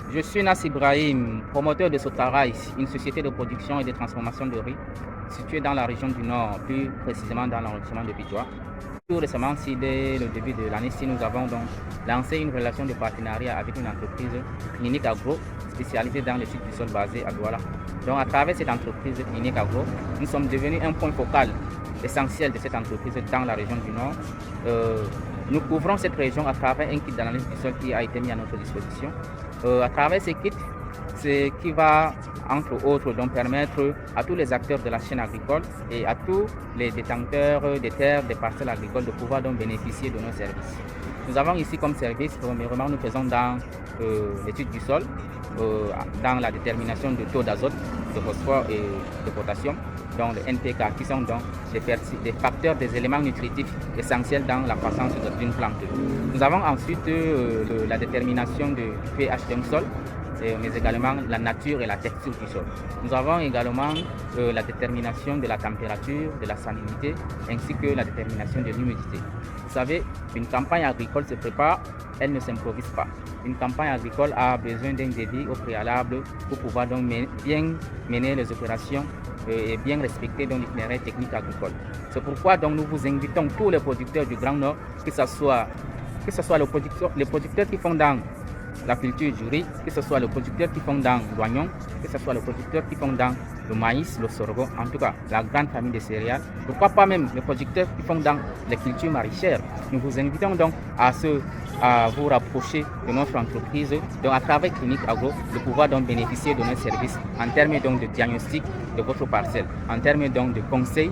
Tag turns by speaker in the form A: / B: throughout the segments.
A: Je suis Nas Ibrahim, promoteur de Sotara, une société de production et de transformation de riz située dans la région du Nord, plus précisément dans l'arrondissement de Bidjoa. Tout récemment, dès le début de l'année, nous avons donc lancé une relation de partenariat avec une entreprise Clinique Agro spécialisée dans l'étude du sol basée à Douala. Donc à travers cette entreprise Clinique Agro, nous sommes devenus un point focal essentiel de cette entreprise dans la région du Nord. Nous couvrons cette région à travers un kit d'analyse du sol qui a été mis à notre disposition. À travers ce kit, ce qui va, entre autres, donc permettre à tous les acteurs de la chaîne agricole et à tous les détenteurs des terres, des parcelles agricoles de pouvoir donc bénéficier de nos services. Nous avons ici comme service, premièrement, nous faisons dans l'étude du sol, dans la détermination du taux d'azote, de phosphore et de potassium, donc le NPK, qui sont donc des facteurs, des éléments nutritifs essentiels dans la croissance d'une plante. Nous avons ensuite la détermination du pH d'un sol, mais également la nature et la texture du sol. Nous avons également la détermination de la température, de la salinité, ainsi que la détermination de l'humidité. Vous savez, une campagne agricole se prépare, elle ne s'improvise pas. Une campagne agricole a besoin d'un devis au préalable pour pouvoir donc bien mener les opérations et bien respecter l'itinéraire technique agricole. C'est pourquoi donc, nous vous invitons tous les producteurs du Grand Nord, que ce soit les producteurs qui font dans la culture du riz, que ce soit les producteurs qui font dans l'oignon, que ce soit les producteurs qui font dans le maïs, le sorgho, en tout cas la grande famille des céréales. Pourquoi pas même les producteurs qui font dans les cultures maraîchères. Nous vous invitons donc à vous rapprocher de notre entreprise, donc à travers Clinique Agro, de pouvoir donc bénéficier de nos services en termes donc de diagnostic de votre parcelle, en termes donc de conseils,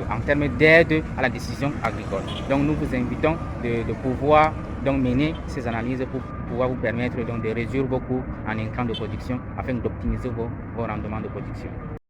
A: en termes d'aide à la décision agricole. Donc nous vous invitons de pouvoir donc mener ces analyses pour pouvoir vous permettre donc de réduire vos coûts en intrants de production afin d'optimiser vos rendements de production.